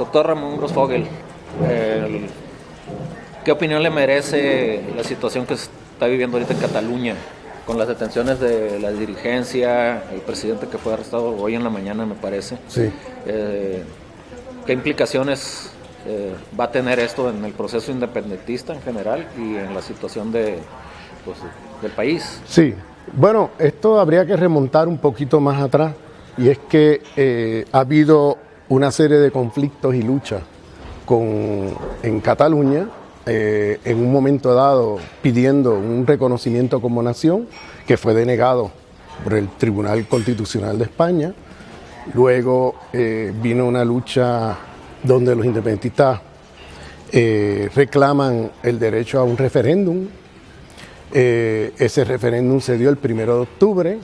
Doctor Ramón Grossfogel, ¿qué opinión le merece la situación que se está viviendo ahorita en Cataluña, con las detenciones de la dirigencia, el presidente que fue arrestado hoy en la mañana, me parece? Sí. ¿Qué implicaciones va a tener esto en el proceso independentista en general y en la situación del país? Sí, bueno, esto habría que remontar un poquito más atrás, y es que ha habido una serie de conflictos y luchas en Cataluña, en un momento dado pidiendo un reconocimiento como nación, que fue denegado por el Tribunal Constitucional de España. Luego vino una lucha donde los independentistas reclaman el derecho a un referéndum. Ese referéndum se dio el 1 de octubre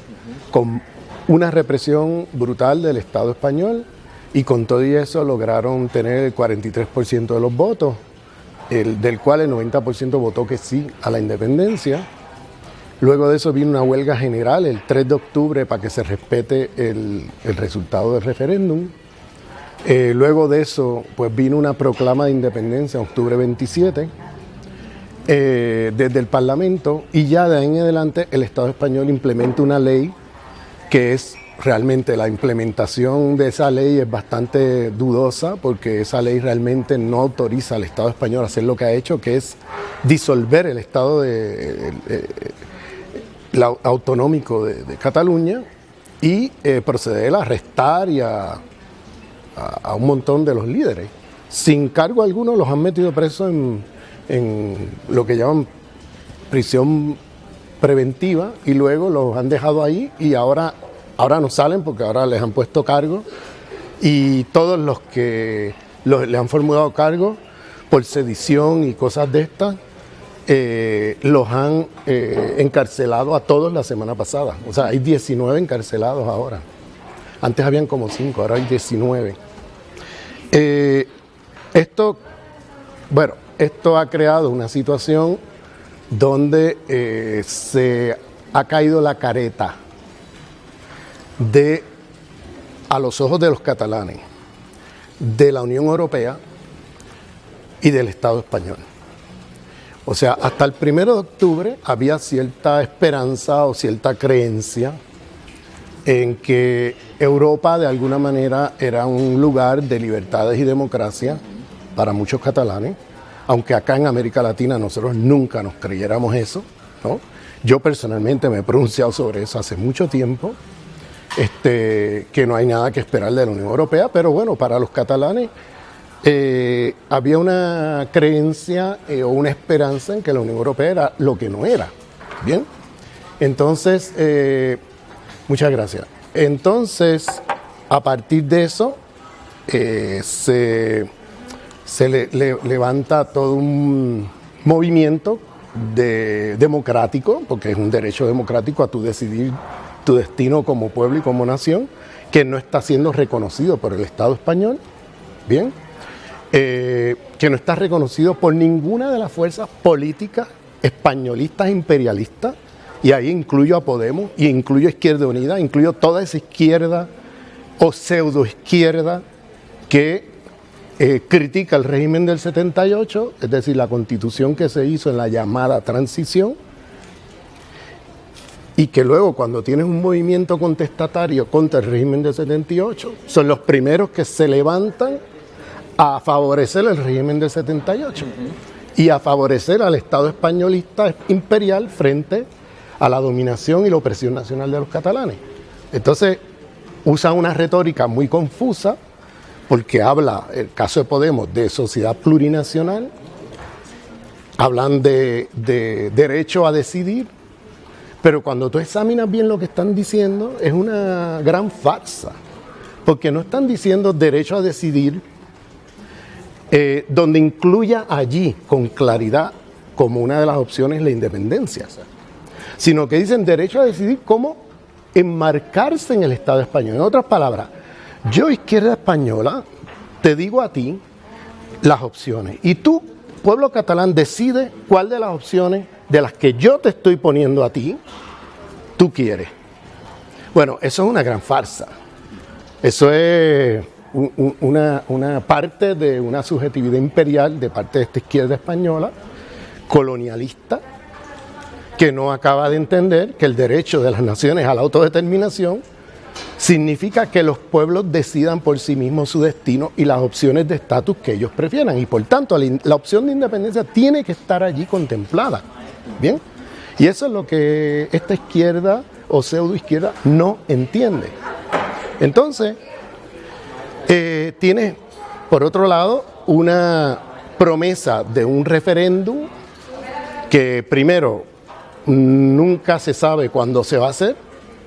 con una represión brutal del Estado español, y con todo y eso lograron tener el 43% de los votos, del cual el 90% votó que sí a la independencia. Luego de eso vino una huelga general el 3 de octubre para que se respete el resultado del referéndum. Luego de eso pues vino una proclama de independencia en octubre 27 desde el Parlamento, y ya de ahí en adelante el Estado español implementa una ley que es realmente, la implementación de esa ley es bastante dudosa, porque esa ley realmente no autoriza al Estado español a hacer lo que ha hecho, que es disolver el Estado autonómico de Cataluña y proceder a arrestar y a un montón de los líderes. Sin cargo alguno los han metido presos en lo que llaman prisión preventiva, y luego los han dejado ahí, y ahora no salen porque ahora les han puesto cargo, y todos los que le han formulado cargo por sedición y cosas de estas los han encarcelado a todos la semana pasada. O sea, hay 19 encarcelados ahora. Antes habían como 5, ahora hay 19. Esto ha creado una situación donde se ha caído la careta a los ojos de los catalanes, de la Unión Europea y del Estado español. O sea, hasta el 1 de octubre había cierta esperanza o cierta creencia en que Europa de alguna manera era un lugar de libertades y democracia para muchos catalanes, aunque acá en América Latina nosotros nunca nos creyéramos eso, ¿no? Yo personalmente me he pronunciado sobre eso hace mucho tiempo, que no hay nada que esperar de la Unión Europea, pero bueno, para los catalanes había una creencia o una esperanza en que la Unión Europea era lo que no era. Bien, entonces, muchas gracias. Entonces, a partir de eso, levanta todo un movimiento democrático, porque es un derecho democrático a tu decidir tu destino como pueblo y como nación, que no está siendo reconocido por el Estado español, bien, que no está reconocido por ninguna de las fuerzas políticas españolistas imperialistas, y ahí incluyo a Podemos, y incluyo a Izquierda Unida, incluyo toda esa izquierda o pseudoizquierda que critica el régimen del 78, es decir, la constitución que se hizo en la llamada transición, y que luego, cuando tienes un movimiento contestatario contra el régimen del 78, son los primeros que se levantan a favorecer el régimen del 78 y a favorecer al Estado españolista imperial frente a la dominación y la opresión nacional de los catalanes. Entonces, usan una retórica muy confusa, porque habla, el caso de Podemos, de sociedad plurinacional, hablan de derecho a decidir, pero cuando tú examinas bien lo que están diciendo, es una gran farsa, porque no están diciendo derecho a decidir, donde incluya allí con claridad como una de las opciones la independencia, sino que dicen derecho a decidir cómo enmarcarse en el Estado español. En otras palabras, yo, izquierda española, te digo a ti las opciones, y tú, pueblo catalán, decide cuál de las opciones de las que yo te estoy poniendo a ti, tú quieres. Bueno, eso es una gran farsa. Eso es una parte de una subjetividad imperial de parte de esta izquierda española, colonialista, que no acaba de entender que el derecho de las naciones a la autodeterminación significa que los pueblos decidan por sí mismos su destino y las opciones de estatus que ellos prefieran. Y por tanto, la opción de independencia tiene que estar allí contemplada. ¿Bien? Y eso es lo que esta izquierda o pseudoizquierda no entiende. Entonces, tiene, por otro lado, una promesa de un referéndum que primero nunca se sabe cuándo se va a hacer.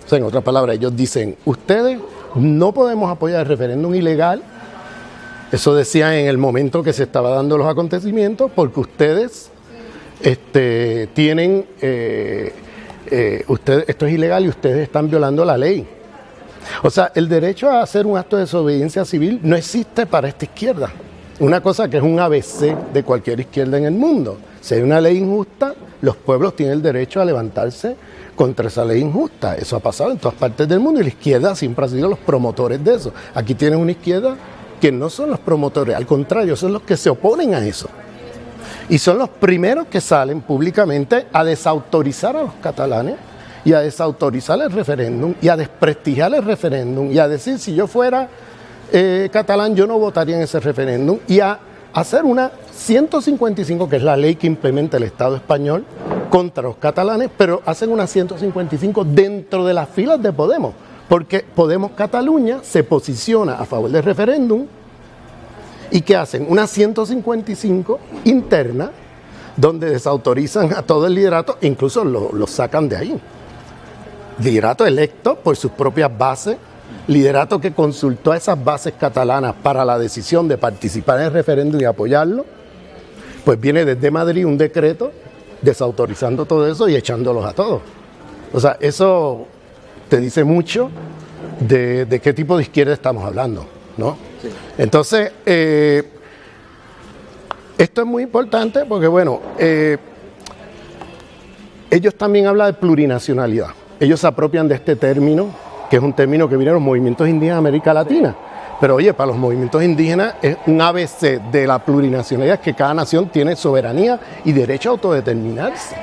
O sea, en otras palabras, ellos dicen, ustedes no podemos apoyar el referéndum ilegal. Eso decían en el momento que se estaban dando los acontecimientos, porque ustedes tienen, esto es ilegal y ustedes están violando la ley. O sea, el derecho a hacer un acto de desobediencia civil no existe para esta izquierda. Una cosa que es un ABC de cualquier izquierda en el mundo. Si hay una ley injusta, los pueblos tienen el derecho a levantarse contra esa ley injusta. Eso ha pasado en todas partes del mundo y la izquierda siempre ha sido los promotores de eso. Aquí tienen una izquierda que no son los promotores, al contrario, son los que se oponen a eso. Y son los primeros que salen públicamente a desautorizar a los catalanes y a desautorizar el referéndum y a desprestigiar el referéndum y a decir, si yo fuera catalán, yo no votaría en ese referéndum, y a hacer una 155, que es la ley que implementa el Estado español contra los catalanes, pero hacen una 155 dentro de las filas de Podemos, porque Podemos Cataluña se posiciona a favor del referéndum y que hacen una 155 interna donde desautorizan a todo el liderato, incluso lo sacan de ahí. Liderato electo por sus propias bases, liderato que consultó a esas bases catalanas para la decisión de participar en el referéndum y apoyarlo, pues viene desde Madrid un decreto desautorizando todo eso y echándolos a todos. O sea, eso te dice mucho de qué tipo de izquierda estamos hablando, ¿no? Sí. Entonces, esto es muy importante porque, bueno, ellos también hablan de plurinacionalidad. Ellos se apropian de este término, que es un término que viene de los movimientos indígenas de América Latina. Pero oye, para los movimientos indígenas es un ABC de la plurinacionalidad, que cada nación tiene soberanía y derecho a autodeterminarse.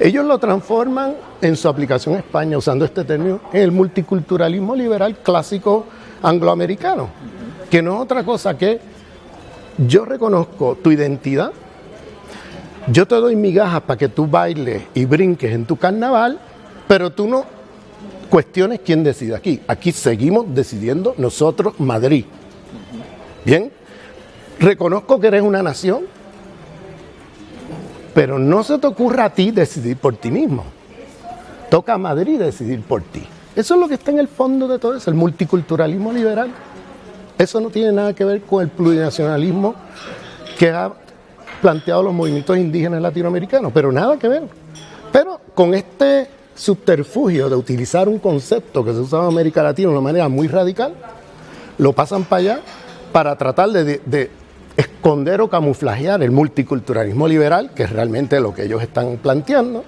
Ellos lo transforman en su aplicación en España, usando este término, en el multiculturalismo liberal clásico angloamericano, que no es otra cosa que yo reconozco tu identidad, yo te doy migajas para que tú bailes y brinques en tu carnaval, pero tú no cuestiones quién decide aquí. Aquí seguimos decidiendo nosotros, Madrid. Bien, reconozco que eres una nación, pero no se te ocurra a ti decidir por ti mismo. Toca a Madrid decidir por ti. Eso es lo que está en el fondo de todo eso, el multiculturalismo liberal. Eso no tiene nada que ver con el plurinacionalismo que ha planteado los movimientos indígenas latinoamericanos, pero nada que ver. Pero con este subterfugio de utilizar un concepto que se usaba en América Latina de una manera muy radical, lo pasan para allá para tratar de esconder o camuflajear el multiculturalismo liberal, que es realmente lo que ellos están planteando,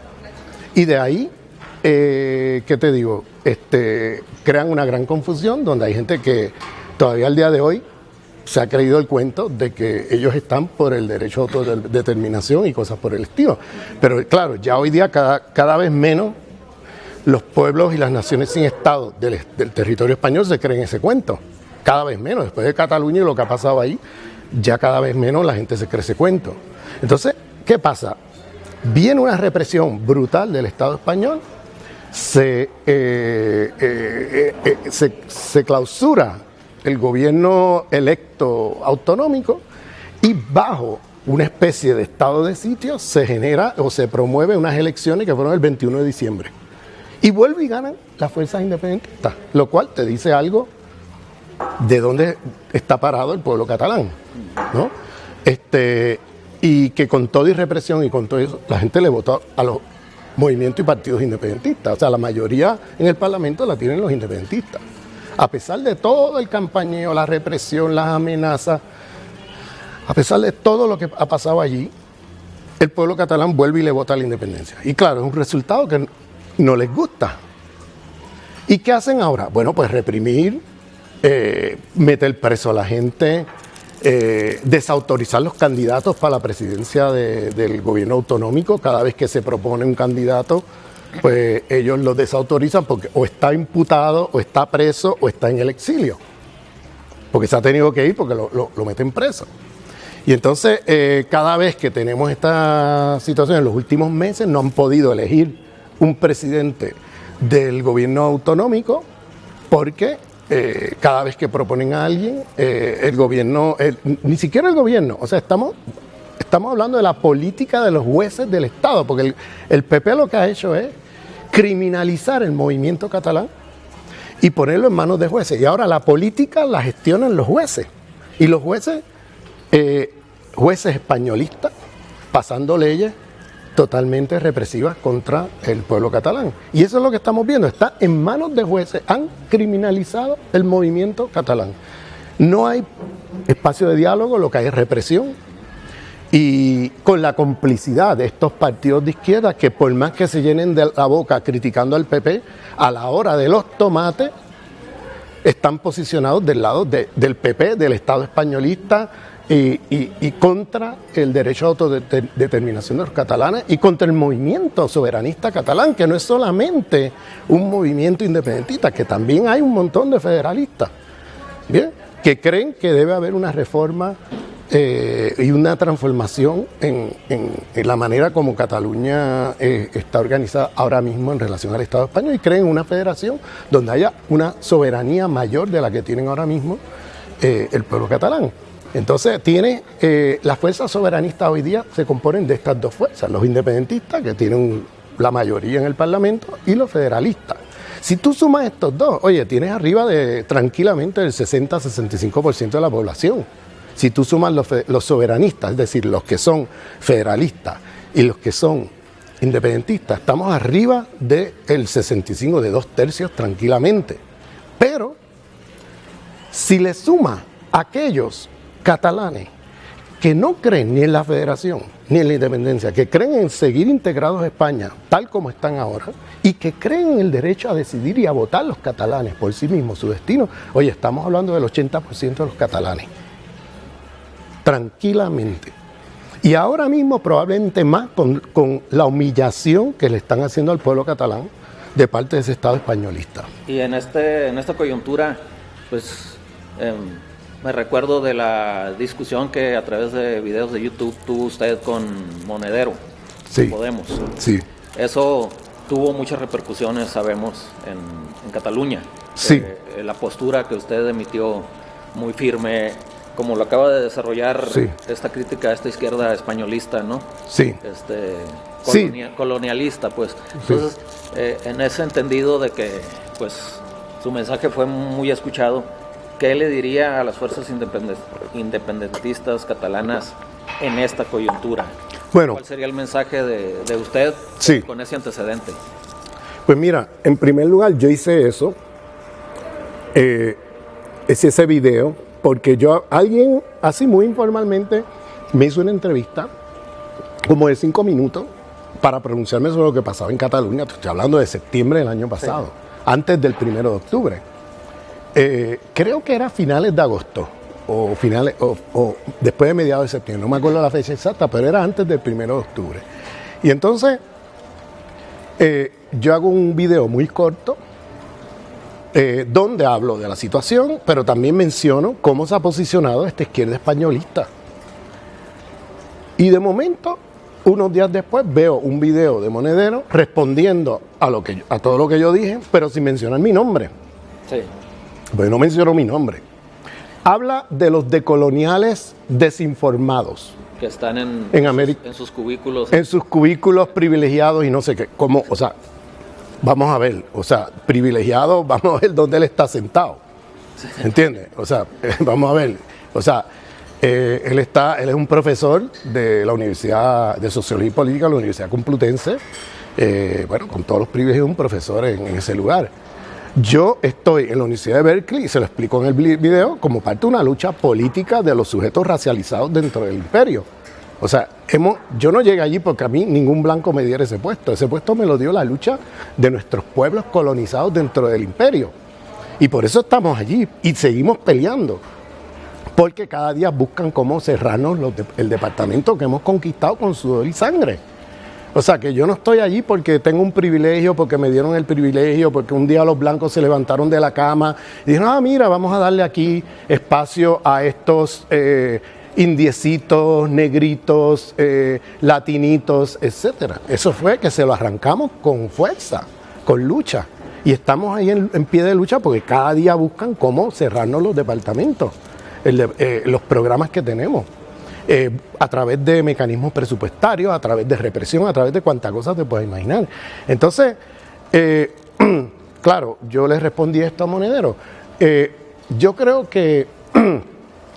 y de ahí, ¿qué te digo? Crean una gran confusión donde hay gente que todavía al día de hoy se ha creído el cuento de que ellos están por el derecho a autodeterminación y cosas por el estilo. Pero claro, ya hoy día cada vez menos los pueblos y las naciones sin Estado del territorio español se creen ese cuento. Cada vez menos. Después de Cataluña y lo que ha pasado ahí, ya cada vez menos la gente se cree ese cuento. Entonces, ¿qué pasa? Viene una represión brutal del Estado español, se clausura el gobierno electo autonómico y bajo una especie de estado de sitio se genera o se promueve unas elecciones que fueron el 21 de diciembre. Y vuelve y ganan las fuerzas independentistas, lo cual te dice algo de dónde está parado el pueblo catalán, ¿no? Y que con toda y represión y con todo eso, la gente le votó a los movimientos y partidos independentistas. O sea, la mayoría en el Parlamento la tienen los independentistas. A pesar de todo el campañeo, la represión, las amenazas, a pesar de todo lo que ha pasado allí, el pueblo catalán vuelve y le vota a la independencia. Y claro, es un resultado que no les gusta. ¿Y qué hacen ahora? Bueno, pues reprimir meter preso a la gente, desautorizar los candidatos para la presidencia del gobierno autonómico. Cada vez que se propone un candidato, pues ellos lo desautorizan porque o está imputado, o está preso, o está en el exilio. Porque se ha tenido que ir porque lo meten preso. Y entonces, cada vez que tenemos esta situación, en los últimos meses no han podido elegir un presidente del gobierno autonómico porque cada vez que proponen a alguien, el gobierno, ni siquiera el gobierno, o sea, estamos hablando de la política de los jueces del Estado, porque el PP lo que ha hecho es criminalizar el movimiento catalán y ponerlo en manos de jueces. Y ahora la política la gestionan los jueces. Y los jueces, jueces españolistas, pasando leyes totalmente represivas contra el pueblo catalán. Y eso es lo que estamos viendo. Está en manos de jueces. Han criminalizado el movimiento catalán. No hay espacio de diálogo, lo que hay es represión. Y con la complicidad de estos partidos de izquierda que por más que se llenen de la boca criticando al PP, a la hora de los tomates están posicionados del lado del PP, del Estado españolista y contra el derecho a autodeterminación de los catalanes y contra el movimiento soberanista catalán, que no es solamente un movimiento independentista, que también hay un montón de federalistas, ¿bien?, que creen que debe haber una reforma y una transformación en la manera como Cataluña está organizada ahora mismo en relación al Estado español, y creen una federación donde haya una soberanía mayor de la que tienen ahora mismo el pueblo catalán. Entonces las fuerzas soberanistas hoy día se componen de estas dos fuerzas: los independentistas, que tienen la mayoría en el Parlamento, y los federalistas. Si tú sumas estos dos, oye, tienes arriba de tranquilamente el 60-65% de la población. Si tú sumas los soberanistas, es decir, los que son federalistas y los que son independentistas, estamos arriba del 65, de 2/3 tranquilamente. Pero si le sumas a aquellos catalanes que no creen ni en la federación ni en la independencia, que creen en seguir integrados a España tal como están ahora, y que creen en el derecho a decidir y a votar los catalanes por sí mismos su destino, oye, estamos hablando del 80% de los catalanes. Tranquilamente. Y ahora mismo probablemente más con la humillación que le están haciendo al pueblo catalán de parte de ese Estado españolista. Y en esta coyuntura, pues me recuerdo de la discusión que a través de videos de YouTube tuvo usted con Monedero, sí, Podemos. Sí. Eso tuvo muchas repercusiones, sabemos, en Cataluña. Sí. La postura que usted emitió muy firme, como lo acaba de desarrollar, sí, esta crítica a esta izquierda españolista, ¿no? Sí. Colonialista, pues. Entonces, en ese entendido de que, pues, su mensaje fue muy escuchado, ¿qué le diría a las fuerzas independentistas catalanas en esta coyuntura? Bueno, ¿cuál sería el mensaje de usted, sí, con ese antecedente? Pues mira, en primer lugar, yo hice eso, ese video, porque alguien así muy informalmente me hizo una entrevista como de 5 minutos para pronunciarme sobre lo que pasaba en Cataluña. Estoy hablando de septiembre del año pasado, sí, antes del 1 de octubre. Creo que era finales de agosto o después de mediados de septiembre, no me acuerdo la fecha exacta, pero era antes del 1 de octubre. Y entonces yo hago un video muy corto donde hablo de la situación, pero también menciono cómo se ha posicionado esta izquierda españolista. Y de momento, unos días después, veo un video de Monedero respondiendo a todo lo que yo dije, pero sin mencionar mi nombre. Sí. Pues no mencionó mi nombre. Habla de los decoloniales desinformados. Que están en América, en sus cubículos. En sus cubículos privilegiados y no sé qué. O sea, vamos a ver, privilegiado, vamos a ver dónde él está sentado. ¿Entiendes? O sea, vamos a ver. O sea, él es un profesor de la Universidad de Sociología y Política de la Universidad Complutense. Con todos los privilegios de un profesor en ese lugar. Yo estoy en la Universidad de Berkeley, y se lo explico en el video, como parte de una lucha política de los sujetos racializados dentro del imperio. O sea, yo no llegué allí porque a mí ningún blanco me diera ese puesto. Ese puesto me lo dio la lucha de nuestros pueblos colonizados dentro del imperio. Y por eso estamos allí y seguimos peleando. Porque cada día buscan cómo cerrarnos el departamento que hemos conquistado con sudor y sangre. O sea, que yo no estoy allí porque tengo un privilegio, porque me dieron el privilegio, porque un día los blancos se levantaron de la cama y dijeron, mira, vamos a darle aquí espacio a estos indiecitos, negritos, latinitos, etcétera. Eso fue que se lo arrancamos con fuerza, con lucha. Y estamos ahí en pie de lucha porque cada día buscan cómo cerrarnos los departamentos, los programas que tenemos. A través de mecanismos presupuestarios, a través de represión, a través de cuantas cosas te puedes imaginar. Entonces, claro, yo le respondí esto a Monedero. Yo creo que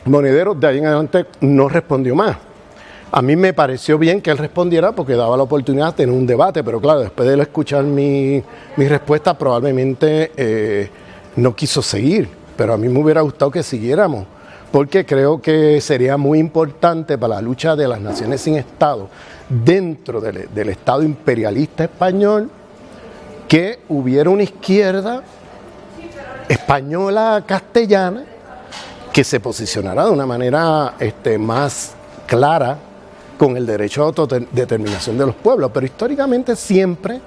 Monedero de ahí en adelante no respondió más. A mí me pareció bien que él respondiera porque daba la oportunidad de tener un debate, pero claro, después de él escuchar mi respuesta probablemente no quiso seguir, pero a mí me hubiera gustado que siguiéramos. Porque creo que sería muy importante para la lucha de las naciones sin Estado dentro del Estado imperialista español que hubiera una izquierda española castellana que se posicionara de una manera más clara con el derecho a autodeterminación de los pueblos. Pero históricamente siempre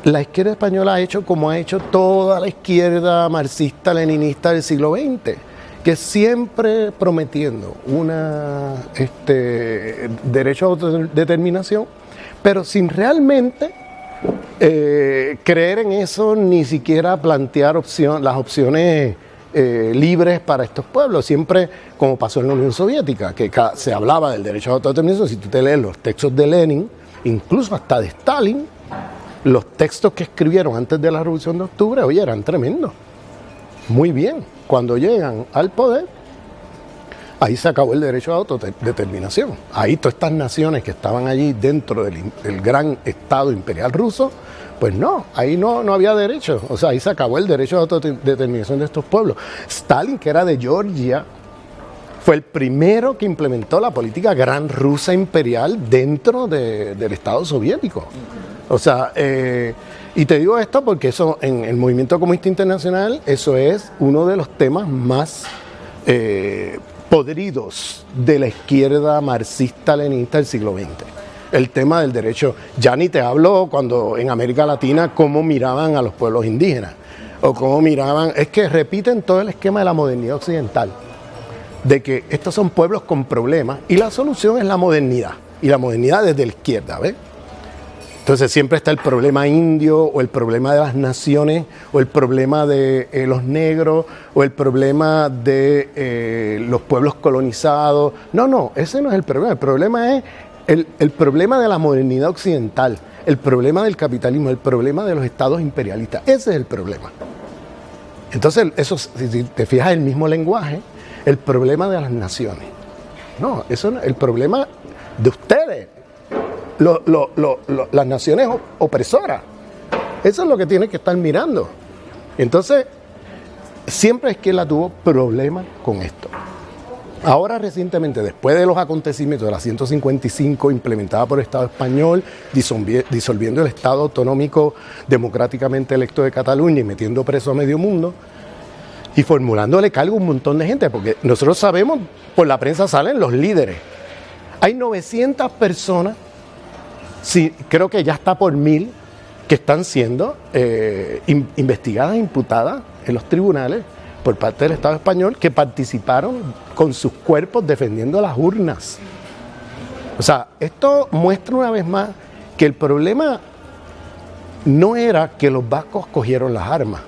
la izquierda española ha hecho como ha hecho toda la izquierda marxista-leninista del siglo XX, que siempre prometiendo una derecho a autodeterminación, pero sin realmente creer en eso, ni siquiera plantear las opciones libres para estos pueblos. Siempre, como pasó en la Unión Soviética, que se hablaba del derecho a autodeterminación. Si tú te lees los textos de Lenin, incluso hasta de Stalin, los textos que escribieron antes de la Revolución de Octubre, oye, eran tremendos. Muy bien. Cuando llegan al poder, ahí se acabó el derecho a autodeterminación. Ahí todas estas naciones que estaban allí dentro del gran Estado imperial ruso, pues no, ahí no había derecho. O sea, ahí se acabó el derecho a autodeterminación de estos pueblos. Stalin, que era de Georgia, fue el primero que implementó la política gran rusa imperial dentro del Estado soviético. O sea, y te digo esto porque eso en el movimiento comunista internacional, eso es uno de los temas más podridos de la izquierda marxista-leninista del siglo XX. El tema del derecho, ya ni te hablo cuando en América Latina cómo miraban a los pueblos indígenas, o cómo miraban, es que repiten todo el esquema de la modernidad occidental, de que estos son pueblos con problemas y la solución es la modernidad, y la modernidad desde la izquierda, ¿ves? Entonces siempre está el problema indio, o el problema de las naciones, o el problema de los negros, o el problema de los pueblos colonizados. No, ese no es el problema es el problema de la modernidad occidental, el problema del capitalismo, el problema de los estados imperialistas. Ese es el problema. Entonces, eso, si te fijas, el mismo lenguaje, el problema de las naciones. No, eso no, el problema de ustedes. Las naciones opresoras. Eso es lo que tiene que estar mirando. Entonces, siempre es que la tuvo problemas con esto. Ahora recientemente, después de los acontecimientos de la 155 implementada por el Estado español, disolviendo el Estado autonómico democráticamente electo de Cataluña y metiendo preso a medio mundo, y formulándole cargo a un montón de gente, porque nosotros sabemos, por la prensa salen los líderes. Hay 900 personas, sí, creo que ya está por 1000, que están siendo investigadas e imputadas en los tribunales por parte del Estado español, que participaron con sus cuerpos defendiendo las urnas. O sea, esto muestra una vez más que el problema no era que los vascos cogieron las armas,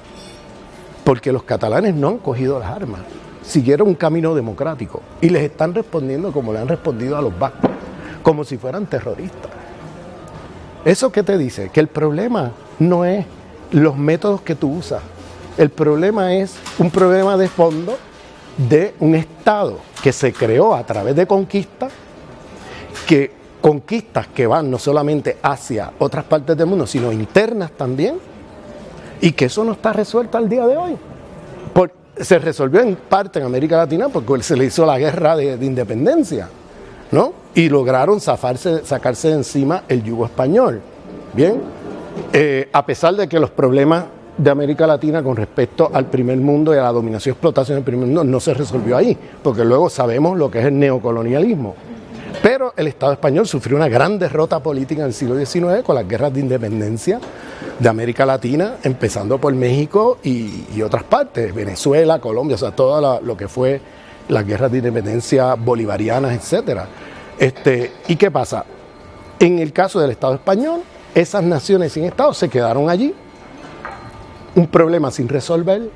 porque los catalanes no han cogido las armas, siguieron un camino democrático y les están respondiendo como le han respondido a los vascos, como si fueran terroristas. ¿Eso qué te dice? Que el problema no es los métodos que tú usas. El problema es un problema de fondo de un Estado que se creó a través de conquistas que van no solamente hacia otras partes del mundo, sino internas también, y que eso no está resuelto al día de hoy. Se resolvió en parte en América Latina porque se le hizo la guerra de independencia, ¿no? Y lograron sacarse de encima el yugo español. Bien, a pesar de que los problemas de América Latina con respecto al primer mundo y a la dominación y explotación del primer mundo no se resolvió ahí, porque luego sabemos lo que es el neocolonialismo. Pero el Estado español sufrió una gran derrota política en el siglo XIX con las guerras de independencia de América Latina, empezando por México y otras partes, Venezuela, Colombia, o sea, todo lo que fue las guerras de independencia bolivarianas, etcétera. ¿Y qué pasa? En el caso del Estado español, esas naciones sin Estado se quedaron allí, un problema sin resolver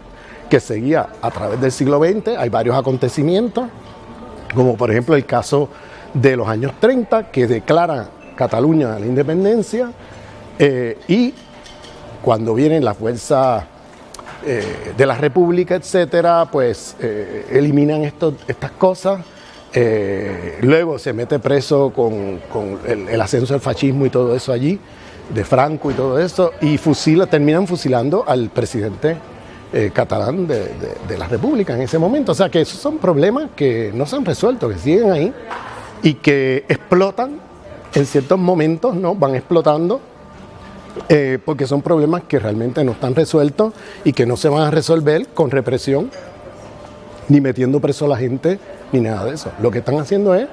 que seguía a través del siglo XX. Hay varios acontecimientos, como por ejemplo el caso de los años 30, que declara Cataluña la independencia, y cuando vienen las fuerzas de la República, etcétera, pues eliminan estas cosas. Luego se mete preso con el ascenso del fascismo y todo eso allí, de Franco y todo eso, y terminan fusilando al presidente catalán de la República en ese momento. O sea que esos son problemas que no se han resuelto, que siguen ahí y que explotan en ciertos momentos, ¿no? Van explotando porque son problemas que realmente no están resueltos y que no se van a resolver con represión, ni metiendo preso a la gente, ni nada de eso. Lo que están haciendo es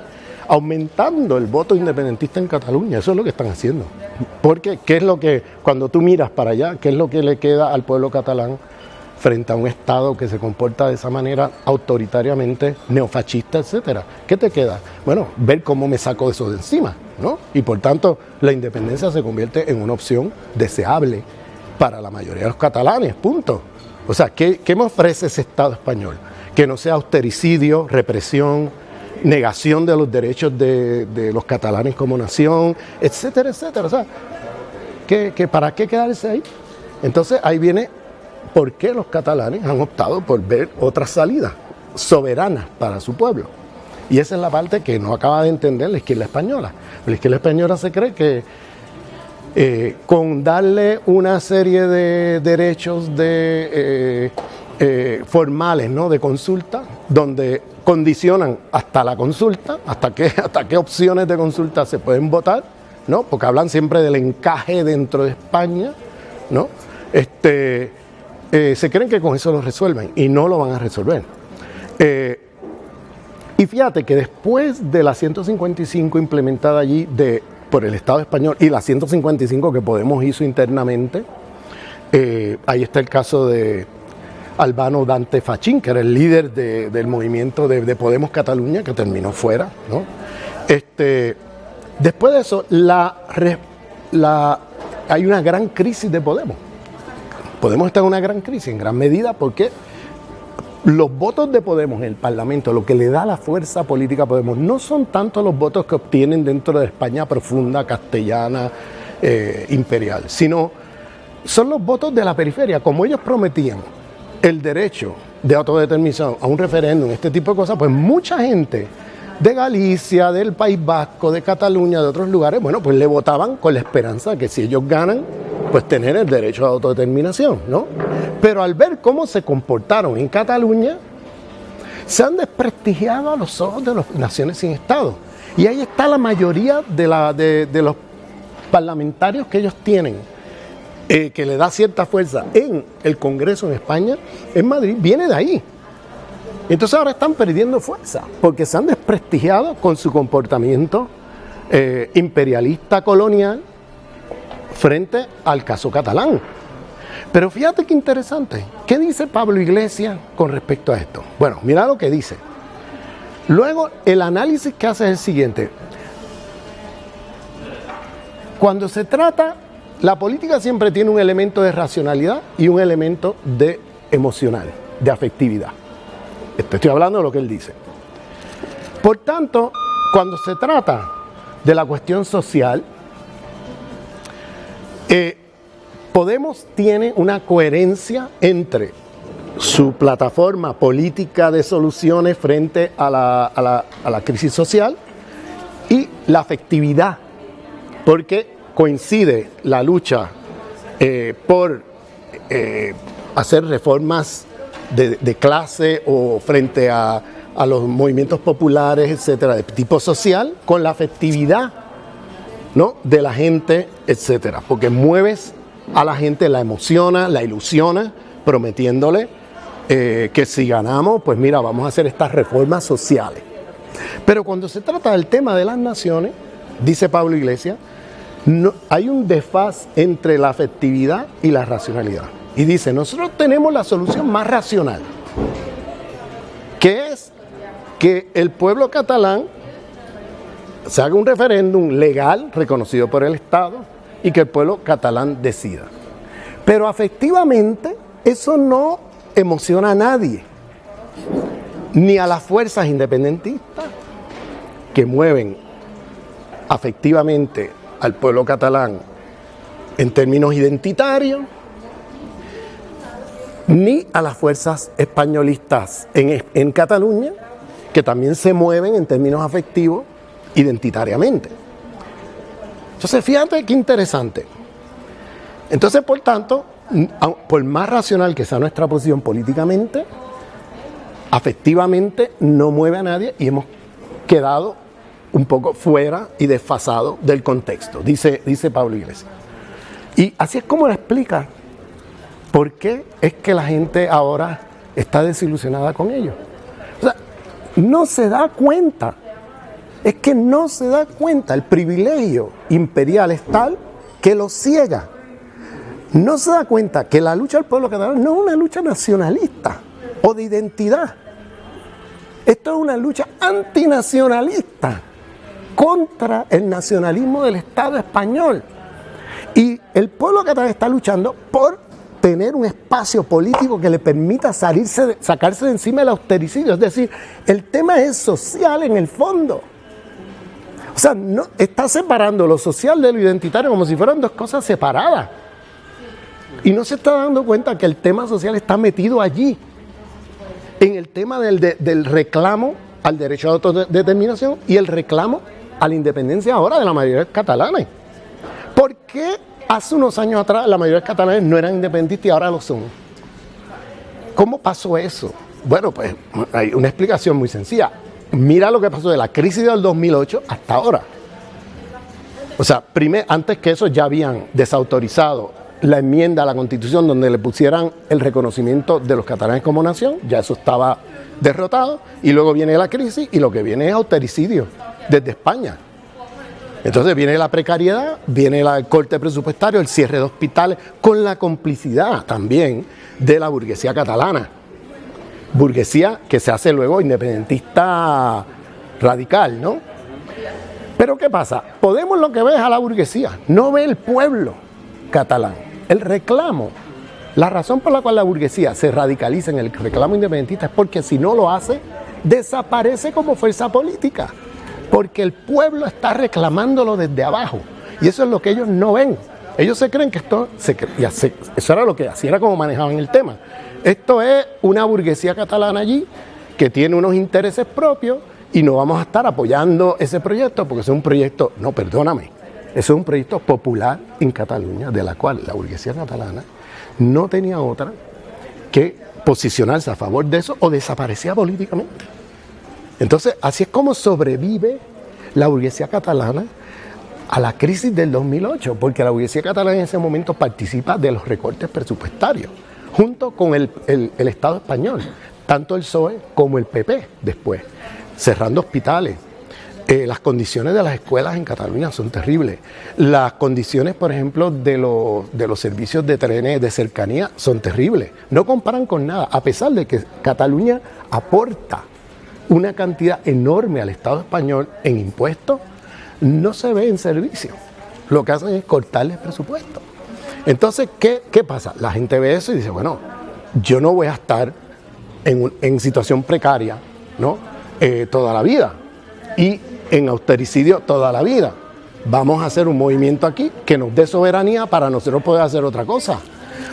aumentando el voto independentista en Cataluña. Eso es lo que están haciendo. Porque, ¿qué es lo que, cuando tú miras para allá, qué es lo que le queda al pueblo catalán frente a un Estado que se comporta de esa manera autoritariamente, neofascista, etcétera? ¿Qué te queda? Bueno, ver cómo me saco eso de encima, ¿no? Y por tanto, la independencia se convierte en una opción deseable para la mayoría de los catalanes, punto. O sea, ¿qué me ofrece ese Estado español? Que no sea austericidio, represión, negación de los derechos de los catalanes como nación, etcétera, etcétera. O sea, ¿para qué quedarse ahí? Entonces ahí viene por qué los catalanes han optado por ver otras salidas soberanas para su pueblo. Y esa es la parte que no acaba de entender la izquierda española. La izquierda española se cree que con darle una serie de derechos formales, ¿no?, de consulta, donde condicionan hasta la consulta, hasta qué opciones de consulta se pueden votar, ¿no? Porque hablan siempre del encaje dentro de España, ¿no? Se creen que con eso lo resuelven y no lo van a resolver. Y fíjate que después de la 155 implementada allí por el Estado español y la 155 que Podemos hizo internamente, ahí está el caso de Albano Dante Fachín, que era el líder del movimiento de Podemos Cataluña, que terminó fuera, ¿no? Después de eso, hay una gran crisis de Podemos. Podemos estar en una gran crisis, en gran medida, porque los votos de Podemos en el Parlamento, lo que le da la fuerza política a Podemos, no son tanto los votos que obtienen dentro de España profunda, castellana, imperial, sino son los votos de la periferia. Como ellos prometían el derecho de autodeterminación a un referéndum, este tipo de cosas, pues mucha gente de Galicia, del País Vasco, de Cataluña, de otros lugares, bueno, pues le votaban con la esperanza de que si ellos ganan, pues tener el derecho a autodeterminación, ¿no? Pero al ver cómo se comportaron en Cataluña, se han desprestigiado a los ojos de las naciones sin Estado. Y ahí está la mayoría de los parlamentarios que ellos tienen, que le da cierta fuerza en el Congreso en España, en Madrid, viene de ahí. Entonces ahora están perdiendo fuerza, porque se han desprestigiado con su comportamiento imperialista colonial frente al caso catalán. Pero fíjate qué interesante, ¿qué dice Pablo Iglesias con respecto a esto? Bueno, mira lo que dice. Luego el análisis que hace es el siguiente. Cuando se trata, la política siempre tiene un elemento de racionalidad y un elemento de emocional, de afectividad. Estoy hablando de lo que él dice. Por tanto, cuando se trata de la cuestión social, Podemos tiene una coherencia entre su plataforma política de soluciones frente a la crisis social y la afectividad, porque coincide la lucha por hacer reformas de clase o frente a los movimientos populares, etcétera, de tipo social, con la afectividad, ¿no?, de la gente, etcétera, porque mueves a la gente, la emociona, la ilusiona, prometiéndole que si ganamos, pues mira, vamos a hacer estas reformas sociales. Pero cuando se trata del tema de las naciones, dice Pablo Iglesias, no, hay un desfaz entre la afectividad y la racionalidad. Y dice, nosotros tenemos la solución más racional, que es que el pueblo catalán se haga un referéndum legal, reconocido por el Estado, y que el pueblo catalán decida. Pero afectivamente, eso no emociona a nadie, ni a las fuerzas independentistas que mueven afectivamente al pueblo catalán en términos identitarios, ni a las fuerzas españolistas en Cataluña, que también se mueven en términos afectivos identitariamente. Entonces, fíjate qué interesante. Entonces, por tanto, por más racional que sea nuestra posición políticamente, afectivamente no mueve a nadie y hemos quedado un poco fuera y desfasado del contexto, dice Pablo Iglesias. Y así es como le explica por qué es que la gente ahora está desilusionada con ellos. O sea, no se da cuenta, es que no se da cuenta, el privilegio imperial es tal que lo ciega. No se da cuenta que la lucha del pueblo catalán no es una lucha nacionalista o de identidad. Esto es una lucha antinacionalista contra el nacionalismo del Estado español. Y el pueblo catalán está luchando por tener un espacio político que le permita sacarse de encima el austericidio. Es decir, el tema es social en el fondo. O sea, no, está separando lo social de lo identitario como si fueran dos cosas separadas. Y no se está dando cuenta que el tema social está metido allí, en el tema del reclamo al derecho a autodeterminación y el reclamo a la independencia ahora de la mayoría de los catalanes. ¿Por qué hace unos años atrás la mayoría de los catalanes no eran independentistas y ahora lo son? ¿Cómo pasó eso? Bueno, pues hay una explicación muy sencilla. Mira lo que pasó de la crisis del 2008 hasta ahora. O sea, antes que eso ya habían desautorizado la enmienda a la Constitución donde le pusieran el reconocimiento de los catalanes como nación, ya eso estaba derrotado, y luego viene la crisis y lo que viene es austericidio desde España. Entonces viene la precariedad, viene el corte presupuestario, el cierre de hospitales, con la complicidad también de la burguesía catalana. Burguesía que se hace luego independentista radical, ¿no? Pero ¿qué pasa? Podemos lo que ve es a la burguesía, no ve el pueblo catalán. El reclamo, la razón por la cual la burguesía se radicaliza en el reclamo independentista es porque si no lo hace, desaparece como fuerza política. Porque el pueblo está reclamándolo desde abajo. Y eso es lo que ellos no ven. Ellos se creen que eso era lo que así era como manejaban el tema. Esto es una burguesía catalana allí que tiene unos intereses propios y no vamos a estar apoyando ese proyecto porque es un proyecto, no, perdóname, eso es un proyecto popular en Cataluña, de la cual la burguesía catalana no tenía otra que posicionarse a favor de eso o desaparecía políticamente. Entonces, así es como sobrevive la burguesía catalana a la crisis del 2008, porque la burguesía catalana en ese momento participa de los recortes presupuestarios, junto con el Estado español, tanto el PSOE como el PP después, cerrando hospitales. Las condiciones de las escuelas en Cataluña son terribles. Las condiciones, por ejemplo, de los servicios de trenes de cercanía son terribles. No comparan con nada, a pesar de que Cataluña aporta una cantidad enorme al Estado español en impuestos, no se ve en servicio. Lo que hacen es cortarles presupuesto. Entonces, ¿qué pasa? La gente ve eso y dice, bueno, yo no voy a estar en situación precaria, ¿no? Toda la vida. Y en austericidio toda la vida. Vamos a hacer un movimiento aquí que nos dé soberanía para nosotros poder hacer otra cosa.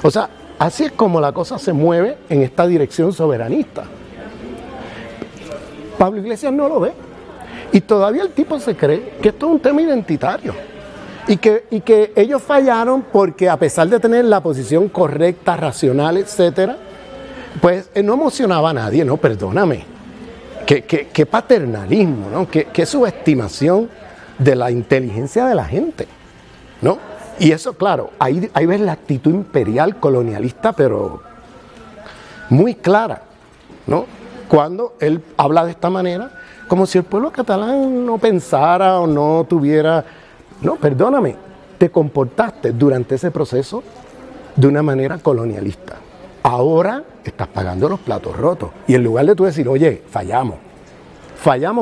O sea, así es como la cosa se mueve en esta dirección soberanista. Pablo Iglesias no lo ve. Y todavía el tipo se cree que esto es un tema identitario. Y que ellos fallaron porque a pesar de tener la posición correcta, racional, etcétera, pues no emocionaba a nadie, no, perdóname. Qué paternalismo, ¿no? Qué subestimación de la inteligencia de la gente, ¿no? Y eso, claro, ahí ves la actitud imperial colonialista, pero muy clara, ¿no? Cuando él habla de esta manera, como si el pueblo catalán no pensara o no tuviera... No, perdóname, te comportaste durante ese proceso de una manera colonialista. Ahora estás pagando los platos rotos. Y en lugar de tú decir, oye, fallamos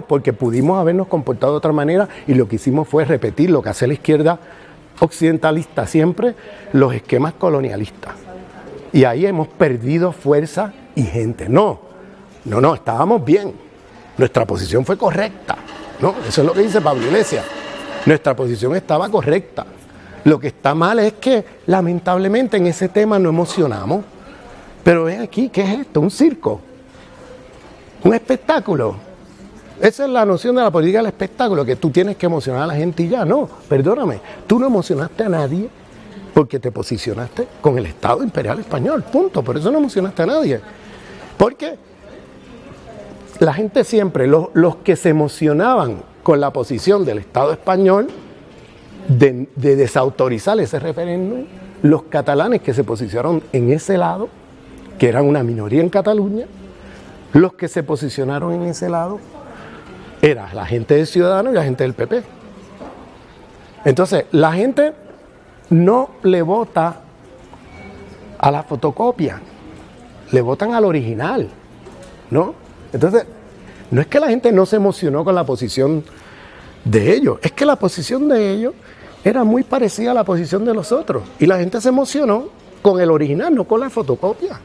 porque pudimos habernos comportado de otra manera y lo que hicimos fue repetir lo que hace la izquierda occidentalista siempre, los esquemas colonialistas. Y ahí hemos perdido fuerza y gente. No, estábamos bien. Nuestra posición fue correcta, ¿no? Eso es lo que dice Pablo Iglesias. Nuestra posición estaba correcta. Lo que está mal es que, lamentablemente, en ese tema no emocionamos. Pero ven aquí, ¿qué es esto? ¿Un circo? ¿Un espectáculo? Esa es la noción de la política del espectáculo, que tú tienes que emocionar a la gente y ya. No, perdóname, tú no emocionaste a nadie porque te posicionaste con el Estado Imperial Español, punto. Por eso no emocionaste a nadie. Porque la gente siempre, los que se emocionaban con la posición del Estado español de desautorizar ese referéndum, los catalanes que se posicionaron en ese lado, que eran una minoría en Cataluña, los que se posicionaron en ese lado era la gente de Ciudadanos y la gente del PP. Entonces, la gente no le vota a la fotocopia, le votan al original, ¿no? Entonces, no es que la gente no se emocionó con la posición de ellos, es que la posición de ellos era muy parecida a la posición de los otros. Y la gente se emocionó con el original, no con la fotocopia.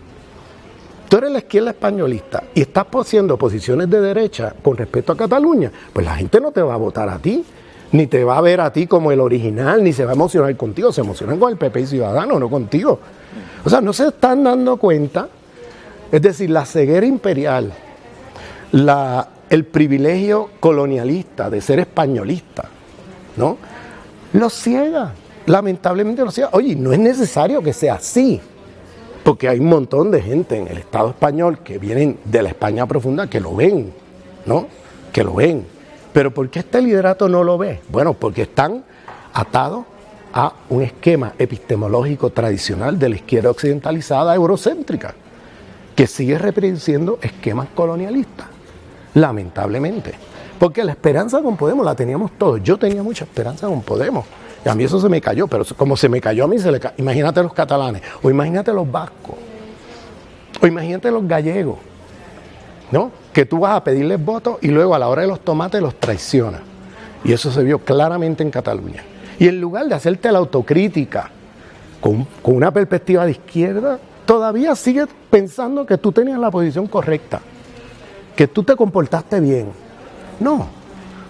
Tú eres la izquierda españolista y estás haciendo posiciones de derecha con respecto a Cataluña, pues la gente no te va a votar a ti, ni te va a ver a ti como el original, ni se va a emocionar contigo, se emocionan con el PP y Ciudadanos, no contigo. O sea, no se están dando cuenta, es decir, la ceguera imperial, el privilegio colonialista de ser españolista, ¿no? Los ciega, lamentablemente los ciega. Oye, no es necesario que sea así, porque hay un montón de gente en el Estado español que vienen de la España profunda que lo ven, ¿no? Que lo ven. Pero ¿por qué este liderato no lo ve? Bueno, porque están atados a un esquema epistemológico tradicional de la izquierda occidentalizada eurocéntrica, que sigue reproduciendo esquemas colonialistas, lamentablemente. Porque la esperanza con Podemos la teníamos todos. Yo tenía mucha esperanza con Podemos. Y a mí eso se me cayó, pero como se me cayó a mí, imagínate los catalanes, o imagínate los vascos, o imagínate los gallegos, ¿no? Que tú vas a pedirles votos y luego a la hora de los tomates los traicionas. Y eso se vio claramente en Cataluña. Y en lugar de hacerte la autocrítica con una perspectiva de izquierda, todavía sigues pensando que tú tenías la posición correcta, que tú te comportaste bien. No,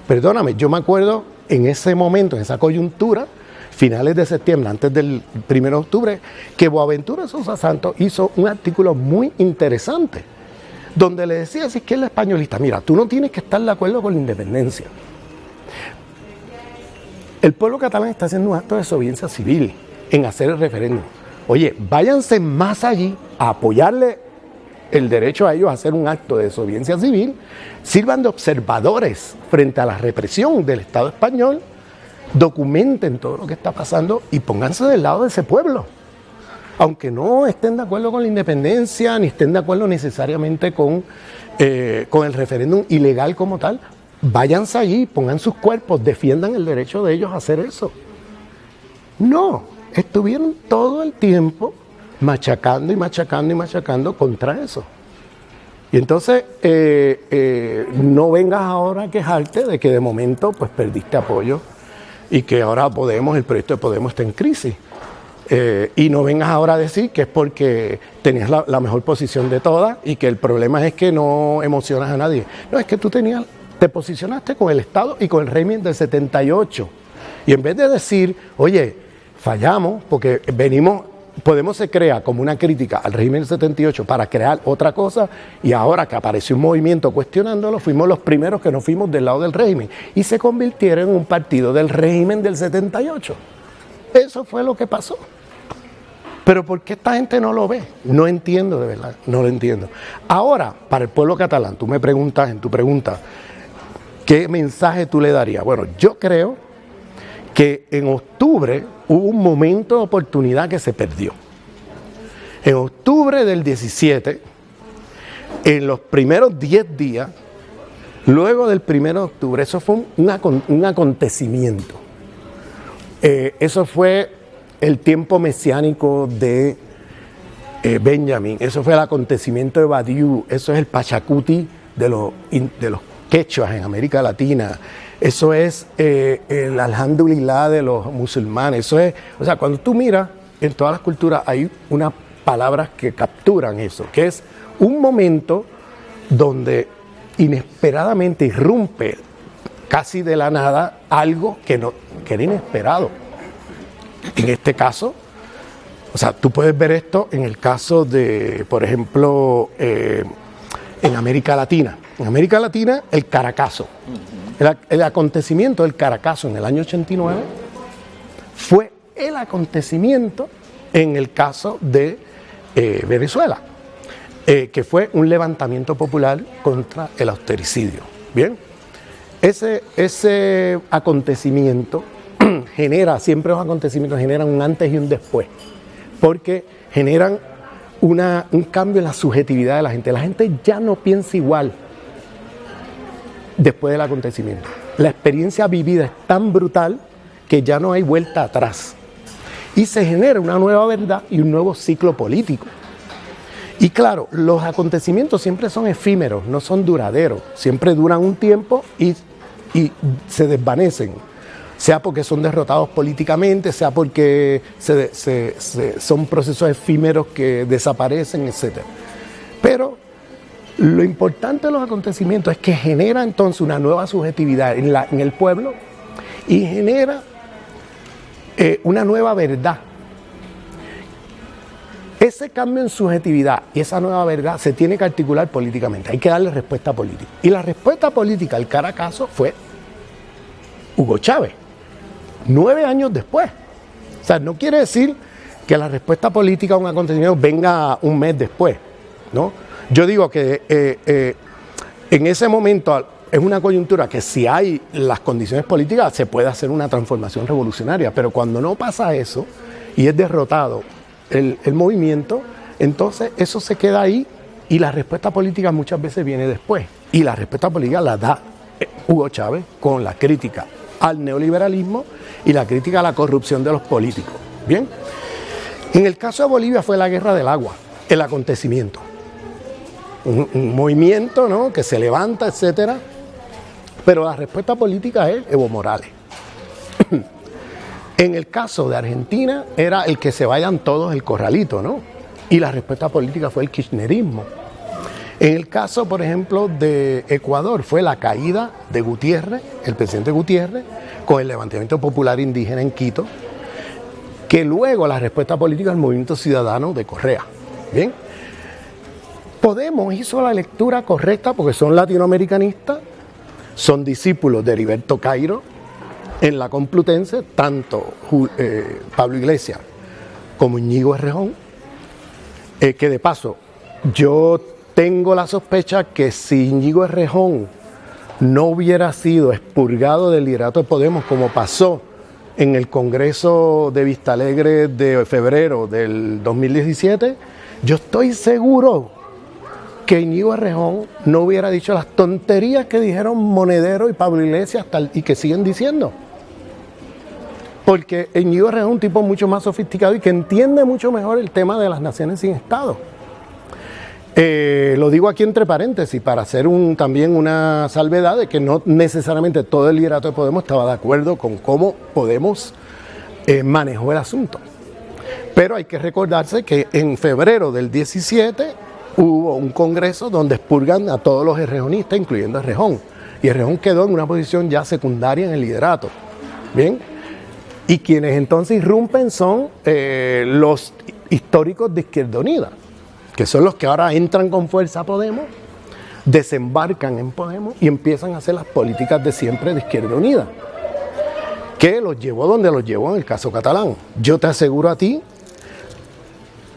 perdóname, yo me acuerdo en ese momento, en esa coyuntura, finales de septiembre, antes del 1 de octubre, que Boaventura Sousa Santos hizo un artículo muy interesante, donde le decía a esa izquierda españolista, mira, tú no tienes que estar de acuerdo con la independencia. El pueblo catalán está haciendo un acto de desobediencia civil en hacer el referéndum. Oye, váyanse más allí a apoyarle el derecho a ellos a hacer un acto de desobediencia civil, sirvan de observadores frente a la represión del Estado español, documenten todo lo que está pasando y pónganse del lado de ese pueblo. Aunque no estén de acuerdo con la independencia, ni estén de acuerdo necesariamente con el referéndum ilegal como tal, váyanse allí, pongan sus cuerpos, defiendan el derecho de ellos a hacer eso. No, estuvieron todo el tiempo machacando y machacando y machacando contra eso. Y entonces no vengas ahora a quejarte de que de momento pues perdiste apoyo y que ahora Podemos, el proyecto de Podemos está en crisis. Y no vengas ahora a decir que es porque tenías la mejor posición de todas y que el problema es que no emocionas a nadie. No, es que tú te posicionaste con el Estado y con el régimen del 78. Y en vez de decir, oye, fallamos porque Podemos se crea como una crítica al régimen del 78 para crear otra cosa y ahora que apareció un movimiento cuestionándolo, fuimos los primeros que nos fuimos del lado del régimen y se convirtieron en un partido del régimen del 78. Eso fue lo que pasó. Pero ¿por qué esta gente no lo ve? No entiendo, de verdad, no lo entiendo. Ahora, para el pueblo catalán, tú me preguntas en tu pregunta, ¿qué mensaje tú le darías? Bueno, yo creo que en octubre hubo un momento de oportunidad que se perdió. En octubre del 17, en los primeros 10 días, luego del 1 de octubre, eso fue un acontecimiento. Eso fue el tiempo mesiánico de Benjamín, eso fue el acontecimiento de Badiou, eso es el Pachacuti de los quechuas en América Latina, eso es el Alhamdulillah de los musulmanes, eso es, o sea, cuando tú miras en todas las culturas hay unas palabras que capturan eso, que es un momento donde inesperadamente irrumpe casi de la nada algo que era inesperado. En este caso, o sea, tú puedes ver esto en el caso de, por ejemplo, en América Latina. En América Latina, el Caracazo. El acontecimiento del Caracazo en el año 89 fue el acontecimiento en el caso de Venezuela, que fue un levantamiento popular contra el austericidio. Bien, ese acontecimiento siempre los acontecimientos generan un antes y un después, porque generan un cambio en la subjetividad de la gente. La gente ya no piensa igual después del acontecimiento. La experiencia vivida es tan brutal que ya no hay vuelta atrás. Y se genera una nueva verdad y un nuevo ciclo político. Y claro, los acontecimientos siempre son efímeros, no son duraderos. Siempre duran un tiempo y se desvanecen. Sea porque son derrotados políticamente, sea porque son procesos efímeros que desaparecen, etc. Pero lo importante de los acontecimientos es que genera entonces una nueva subjetividad en el pueblo y genera una nueva verdad. Ese cambio en subjetividad y esa nueva verdad se tiene que articular políticamente, hay que darle respuesta política. Y la respuesta política al Caracazo fue Hugo Chávez, 9 años después. O sea, no quiere decir que la respuesta política a un acontecimiento venga un mes después, ¿no? Yo digo que en ese momento es una coyuntura que si hay las condiciones políticas se puede hacer una transformación revolucionaria, pero cuando no pasa eso y es derrotado el movimiento, entonces eso se queda ahí y la respuesta política muchas veces viene después. Y la respuesta política la da Hugo Chávez con la crítica al neoliberalismo y la crítica a la corrupción de los políticos. Bien, en el caso de Bolivia fue la Guerra del Agua, el acontecimiento. Un movimiento, ¿no?, que se levanta, etcétera, pero la respuesta política es Evo Morales. En el caso de Argentina era el que se vayan todos el corralito, ¿no? Y la respuesta política fue el kirchnerismo. En el caso, por ejemplo, de Ecuador fue la caída de Gutiérrez, el presidente Gutiérrez, con el levantamiento popular indígena en Quito, que luego la respuesta política al movimiento ciudadano de Correa. Bien, Podemos hizo la lectura correcta porque son latinoamericanistas, son discípulos de Heriberto Cairo en la Complutense, tanto Pablo Iglesias como Íñigo Errejón, que de paso yo tengo la sospecha que si Íñigo Errejón no hubiera sido expurgado del liderato de Podemos como pasó en el Congreso de Vistalegre de febrero del 2017, yo estoy seguro que Íñigo Errejón no hubiera dicho las tonterías que dijeron Monedero y Pablo Iglesias y que siguen diciendo. Porque Íñigo Errejón es un tipo mucho más sofisticado y que entiende mucho mejor el tema de las naciones sin Estado. Lo digo aquí entre paréntesis para hacer también una salvedad de que no necesariamente todo el liderato de Podemos estaba de acuerdo con cómo Podemos manejó el asunto. Pero hay que recordarse que en febrero del 17 hubo un congreso donde expurgan a todos los errejonistas, incluyendo a Errejón. Y Errejón quedó en una posición ya secundaria en el liderato. Bien. Y quienes entonces irrumpen son los históricos de Izquierda Unida, que son los que ahora entran con fuerza a Podemos, desembarcan en Podemos y empiezan a hacer las políticas de siempre de Izquierda Unida, que los llevó donde los llevó en el caso catalán. Yo te aseguro a ti,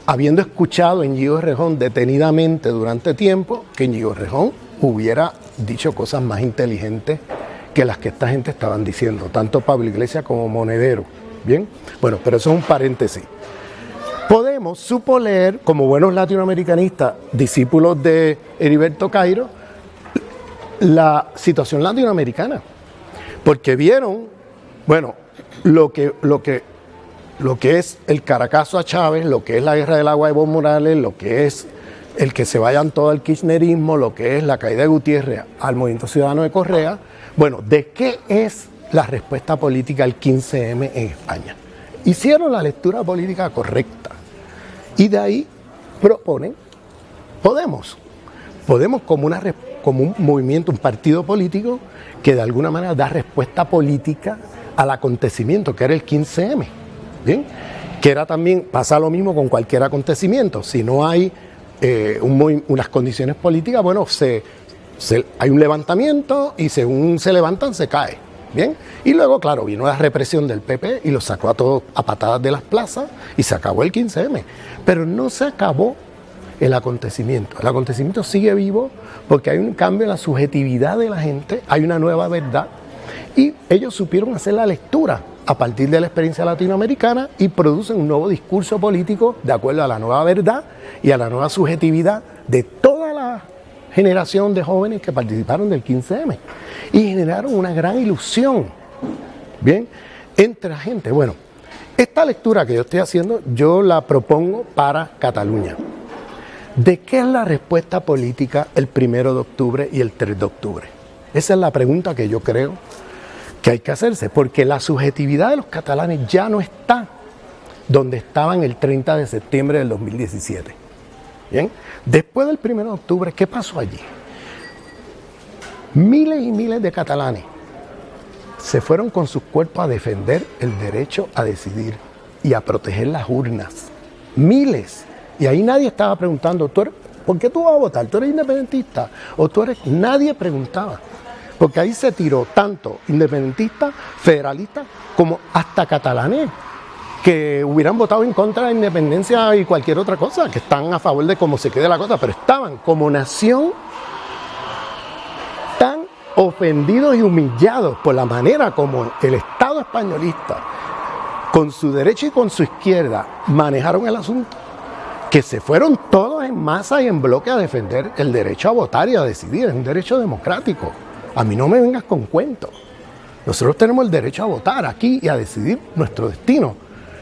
habiendo escuchado a Íñigo Errejón detenidamente durante tiempo, que Íñigo Errejón hubiera dicho cosas más inteligentes que las que esta gente estaban diciendo, tanto Pablo Iglesias como Monedero. Bien, bueno, pero eso es un paréntesis. Podemos suponer, como buenos latinoamericanistas, discípulos de Heriberto Cairo, la situación latinoamericana, porque vieron, bueno, lo que es el Caracazo a Chávez, lo que es la guerra del agua de Evo Morales, lo que es el que se vayan todo al kirchnerismo, lo que es la caída de Gutiérrez al Movimiento Ciudadano de Correa. Bueno, ¿de qué es la respuesta política al 15M en España? Hicieron la lectura política correcta y de ahí proponen Podemos como un movimiento, un partido político que de alguna manera da respuesta política al acontecimiento que era el 15M. ¿Bien? Que era también, pasa lo mismo con cualquier acontecimiento, si no hay unas condiciones políticas, bueno, hay un levantamiento y según se levantan se cae, ¿bien? Y luego, claro, vino la represión del PP y los sacó a todos a patadas de las plazas y se acabó el 15M, pero no se acabó el acontecimiento sigue vivo porque hay un cambio en la subjetividad de la gente, hay una nueva verdad y ellos supieron hacer la lectura a partir de la experiencia latinoamericana y producen un nuevo discurso político de acuerdo a la nueva verdad y a la nueva subjetividad de toda la generación de jóvenes que participaron del 15M y generaron una gran ilusión, ¿bien? Entre la gente. Bueno, esta lectura que yo estoy haciendo, yo la propongo para Cataluña. ¿De qué es la respuesta política el 1 de octubre y el 3 de octubre? Esa es la pregunta que yo creo que hay que hacerse, porque la subjetividad de los catalanes ya no está donde estaban el 30 de septiembre del 2017. ¿Bien? Después del 1 de octubre, ¿qué pasó allí? Miles y miles de catalanes se fueron con sus cuerpos a defender el derecho a decidir y a proteger las urnas. Miles. Y ahí nadie estaba preguntando, ¿por qué tú vas a votar? ¿Tú eres independentista? ¿O tú eres...? Nadie preguntaba. Porque ahí se tiró tanto independentistas, federalistas, como hasta catalanes, que hubieran votado en contra de la independencia y cualquier otra cosa, que están a favor de cómo se quede la cosa, pero estaban como nación tan ofendidos y humillados por la manera como el Estado españolista, con su derecha y con su izquierda, manejaron el asunto, que se fueron todos en masa y en bloque a defender el derecho a votar y a decidir, es un derecho democrático. A mí no me vengas con cuentos. Nosotros tenemos el derecho a votar aquí y a decidir nuestro destino.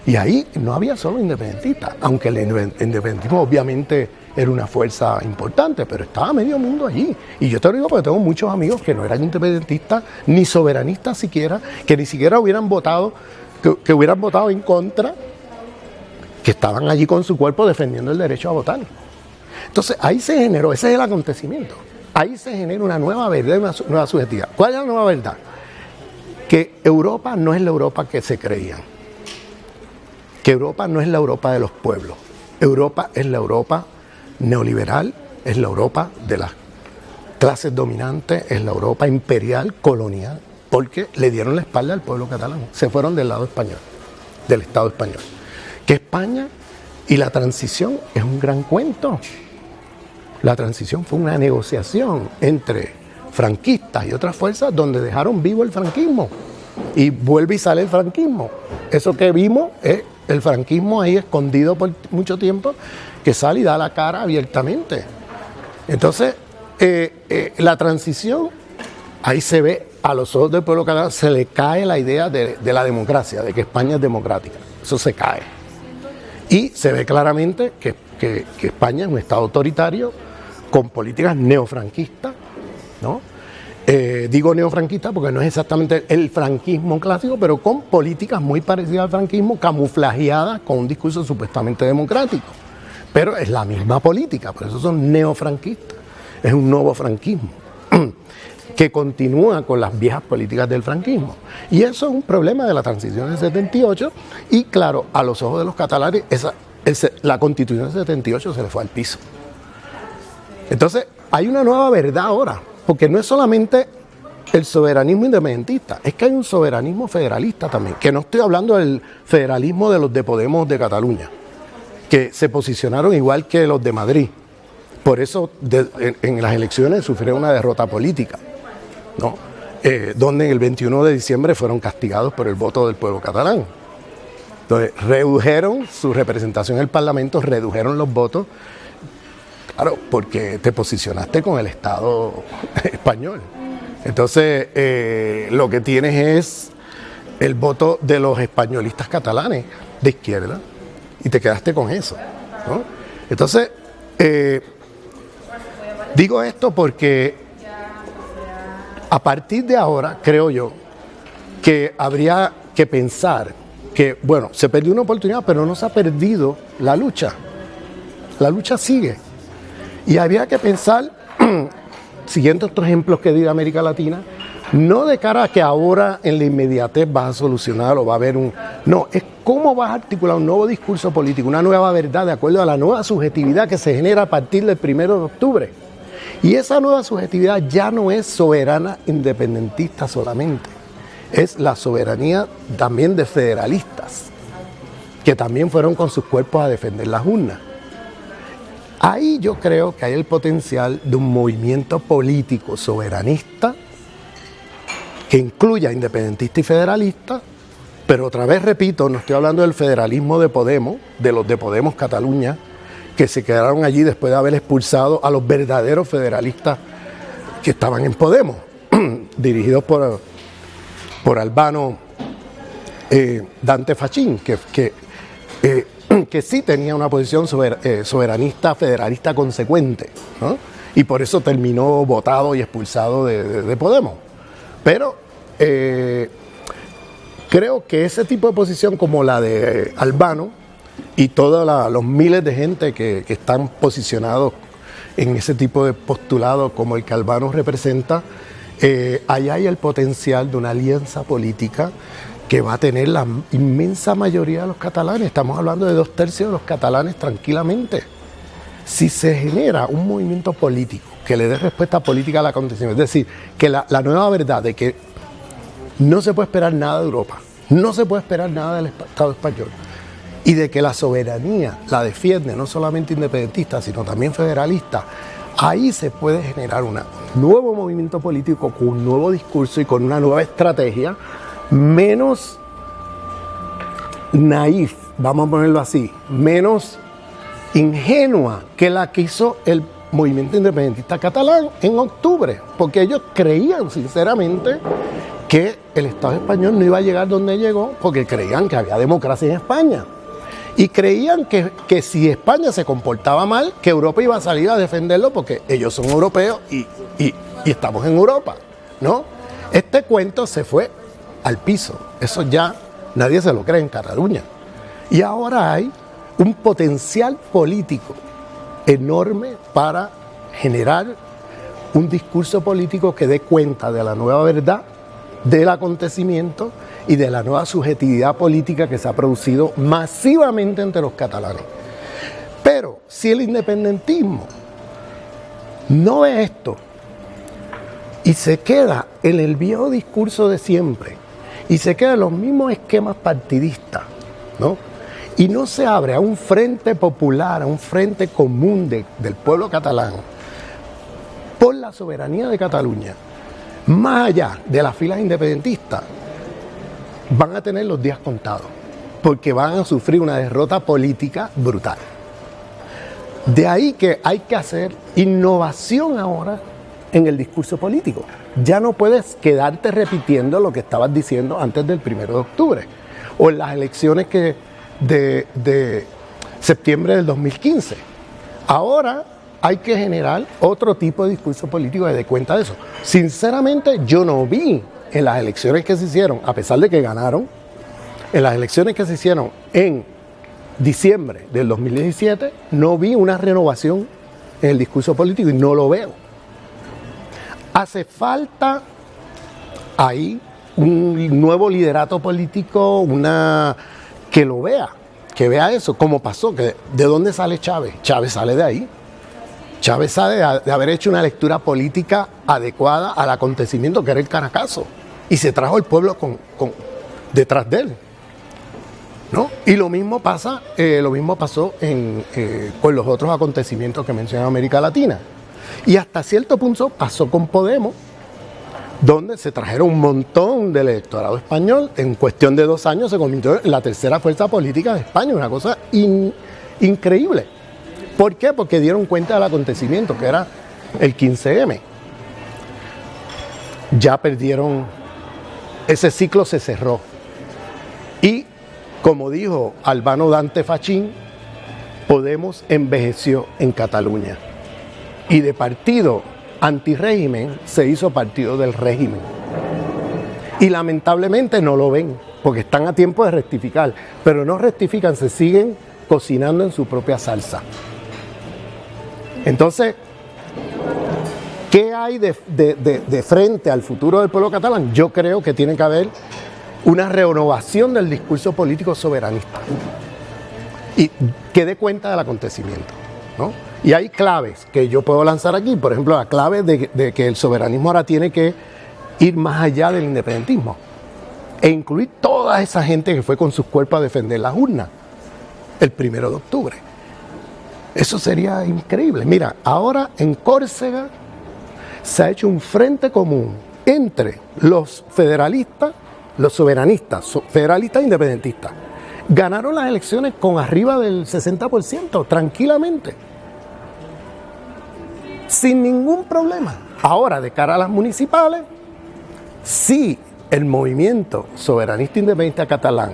Y ahí no había solo independentistas, aunque el independentismo obviamente era una fuerza importante, pero estaba medio mundo allí. Y yo te lo digo porque tengo muchos amigos que no eran independentistas, ni soberanistas siquiera, que ni siquiera hubieran votado, que hubieran votado en contra, que estaban allí con su cuerpo defendiendo el derecho a votar. Entonces ahí se generó, ese es el acontecimiento. Ahí se genera una nueva verdad y una nueva subjetividad. ¿Cuál es la nueva verdad? Que Europa no es la Europa que se creían. Que Europa no es la Europa de los pueblos. Europa es la Europa neoliberal, es la Europa de las clases dominantes, es la Europa imperial, colonial, porque le dieron la espalda al pueblo catalán. Se fueron del lado español, del Estado español. Que España y la transición es un gran cuento. La transición fue una negociación entre franquistas y otras fuerzas donde dejaron vivo el franquismo. Y vuelve y sale el franquismo. Eso que vimos es el franquismo ahí escondido por mucho tiempo, que sale y da la cara abiertamente. Entonces, la transición, ahí se ve a los ojos del pueblo catalán, se le cae la idea de la democracia, de que España es democrática. Eso se cae. Y se ve claramente que España es un Estado autoritario con políticas neofranquistas, ¿no? Digo neofranquista porque no es exactamente el franquismo clásico, pero con políticas muy parecidas al franquismo, camuflajeadas con un discurso supuestamente democrático. Pero es la misma política, por eso son neofranquistas. Es un nuevo franquismo que continúa con las viejas políticas del franquismo. Y eso es un problema de la transición del 78 y claro, a los ojos de los catalanes, la Constitución del 78 se le fue al piso. Entonces, hay una nueva verdad ahora, porque no es solamente el soberanismo independentista, es que hay un soberanismo federalista también, que no estoy hablando del federalismo de los de Podemos de Cataluña, que se posicionaron igual que los de Madrid. Por eso en las elecciones sufrieron una derrota política, ¿no? donde en el 21 de diciembre fueron castigados por el voto del pueblo catalán. Entonces, redujeron su representación en el Parlamento, redujeron los votos, claro, porque te posicionaste con el Estado español. Entonces, lo que tienes es el voto de los españolistas catalanes de izquierda y te quedaste con eso, ¿no? Entonces, digo esto porque a partir de ahora, creo yo, que habría que pensar que, bueno, se perdió una oportunidad, pero no se ha perdido la lucha. La lucha sigue. Y habría que pensar, siguiendo estos ejemplos que di de América Latina, no de cara a que ahora en la inmediatez vas a solucionar o va a haber un... No, es cómo vas a articular un nuevo discurso político, una nueva verdad de acuerdo a la nueva subjetividad que se genera a partir del 1 de octubre. Y esa nueva subjetividad ya no es soberana independentista solamente, es la soberanía también de federalistas, que también fueron con sus cuerpos a defender las urnas. Ahí yo creo que hay el potencial de un movimiento político soberanista que incluya independentista y federalista, pero otra vez repito, no estoy hablando del federalismo de Podemos, de los de Podemos Cataluña, que se quedaron allí después de haber expulsado a los verdaderos federalistas que estaban en Podemos, dirigidos por Albano Dante Fachín, que sí tenía una posición soberanista, federalista consecuente, ¿no? Y por eso terminó votado y expulsado de Podemos. Pero creo que ese tipo de posición como la de Albano y todos los miles de gente que están posicionados en ese tipo de postulado como el que Albano representa, allá hay el potencial de una alianza política que va a tener la inmensa mayoría de los catalanes. Estamos hablando de 2/3 de los catalanes tranquilamente. Si se genera un movimiento político que le dé respuesta política al acontecimiento, es decir, que la nueva verdad de que no se puede esperar nada de Europa, no se puede esperar nada del Estado español, y de que la soberanía la defiende no solamente independentista, sino también federalista, ahí se puede generar un nuevo movimiento político con un nuevo discurso y con una nueva estrategia menos naif, vamos a ponerlo así, menos ingenua que la que hizo el movimiento independentista catalán en octubre, porque ellos creían sinceramente que el Estado español no iba a llegar donde llegó, porque creían que había democracia en España y creían que si España se comportaba mal, que Europa iba a salir a defenderlo porque ellos son europeos y estamos en Europa, ¿no? Este cuento se fue al piso, eso ya nadie se lo cree en Cataluña, y ahora hay un potencial político enorme para generar un discurso político que dé cuenta de la nueva verdad del acontecimiento y de la nueva subjetividad política que se ha producido masivamente entre los catalanes. Pero si el independentismo no ve esto y se queda en el viejo discurso de siempre y se queda en los mismos esquemas partidistas, ¿no? Y no se abre a un frente popular, a un frente común del pueblo catalán por la soberanía de Cataluña, más allá de las filas independentistas, van a tener los días contados, porque van a sufrir una derrota política brutal. De ahí que hay que hacer innovación ahora en el discurso político. Ya no puedes quedarte repitiendo lo que estabas diciendo antes del 1 de octubre, o en las elecciones de septiembre del 2015. Ahora hay que generar otro tipo de discurso político que dé cuenta de eso. Sinceramente, yo no vi en las elecciones que se hicieron, a pesar de que ganaron, en las elecciones que se hicieron en diciembre del 2017, no vi una renovación en el discurso político y no lo veo. Hace falta ahí un nuevo liderato político, que lo vea, que vea eso, como pasó, que ¿de dónde sale Chávez? Chávez sale de ahí. Chávez sale de haber hecho una lectura política adecuada al acontecimiento que era el Caracazo, y se trajo el pueblo detrás de él, ¿no? Y lo mismo pasó con los otros acontecimientos que menciona América Latina, y hasta cierto punto pasó con Podemos, donde se trajeron un montón del electorado español. En cuestión de 2 años se convirtió en la tercera fuerza política de España, una cosa increíble. ¿Por qué? Porque dieron cuenta del acontecimiento, que era el 15M. Ya perdieron, ese ciclo se cerró. Y, como dijo Albano Dante Fachín, Podemos envejeció en Cataluña. Y de partido antirrégimen se hizo partido del régimen. Y lamentablemente no lo ven, porque están a tiempo de rectificar, pero no rectifican, se siguen cocinando en su propia salsa. Entonces, ¿qué hay de frente al futuro del pueblo catalán? Yo creo que tiene que haber una renovación del discurso político soberanista y que dé cuenta del acontecimiento, ¿no? Y hay claves que yo puedo lanzar aquí, por ejemplo, la clave de que el soberanismo ahora tiene que ir más allá del independentismo e incluir toda esa gente que fue con sus cuerpos a defender las urnas el 1 de octubre. Eso sería increíble. Mira, ahora en Córcega se ha hecho un frente común entre los federalistas, los soberanistas, federalistas e independentistas. Ganaron las elecciones con arriba del 60%, tranquilamente, sin ningún problema. Ahora, de cara a las municipales, si el movimiento soberanista independentista catalán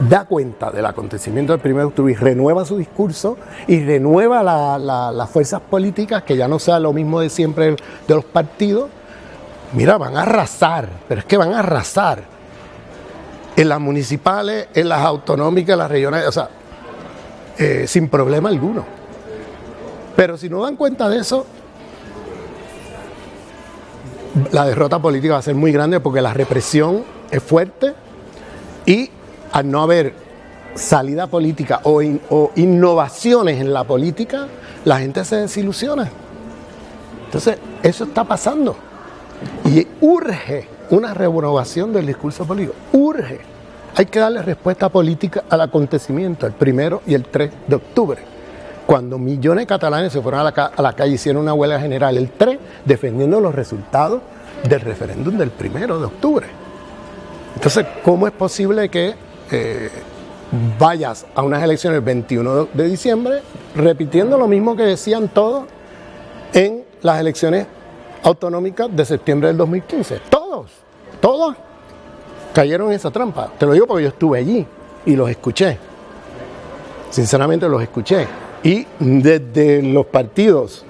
da cuenta del acontecimiento del 1 de octubre y renueva su discurso y renueva las fuerzas políticas, que ya no sea lo mismo de siempre de los partidos, mira, van a arrasar, pero es que van a arrasar en las municipales, en las autonómicas, en las regionales, o sea, sin problema alguno. Pero si no dan cuenta de eso, la derrota política va a ser muy grande, porque la represión es fuerte y al no haber salida política o innovaciones en la política, la gente se desilusiona. Entonces, eso está pasando. Y urge una renovación del discurso político. Urge. Hay que darle respuesta política al acontecimiento, el 1 y el 3 de octubre. Cuando millones de catalanes se fueron a la calle y hicieron una huelga general el 3, defendiendo los resultados del referéndum del 1 de octubre. Entonces, ¿cómo es posible que vayas a unas elecciones el 21 de diciembre repitiendo lo mismo que decían todos en las elecciones autonómicas de septiembre del 2015? Todos cayeron en esa trampa. Te lo digo porque yo estuve allí y los escuché. Sinceramente los escuché. Y desde los partidos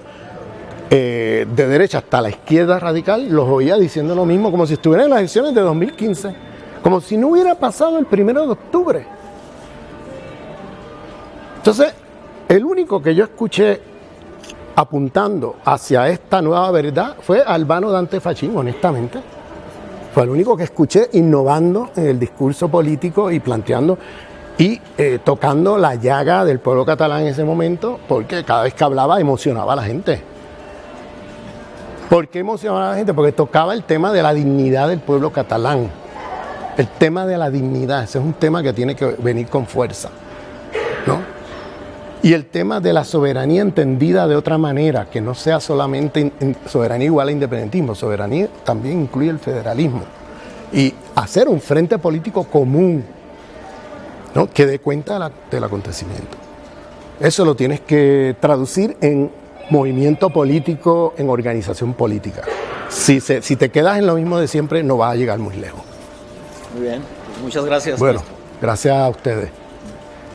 de derecha hasta la izquierda radical los oía diciendo lo mismo, como si estuvieran en las elecciones de 2015, como si no hubiera pasado el 1 de octubre. Entonces, el único que yo escuché apuntando hacia esta nueva verdad fue Albano Dante Fachín, honestamente. Fue el único que escuché innovando en el discurso político y planteando y tocando la llaga del pueblo catalán en ese momento, porque cada vez que hablaba emocionaba a la gente. ¿Por qué emocionaba a la gente? Porque tocaba el tema de la dignidad del pueblo catalán. El tema de la dignidad, ese es un tema que tiene que venir con fuerza, ¿no? Y el tema de la soberanía entendida de otra manera, que no sea solamente soberanía igual a independentismo, soberanía también incluye el federalismo. Y hacer un frente político común, ¿no?, que dé cuenta del acontecimiento. Eso lo tienes que traducir en movimiento político, en organización política. Si te quedas en lo mismo de siempre, no vas a llegar muy lejos. Muy bien, muchas gracias. Bueno, gracias a ustedes.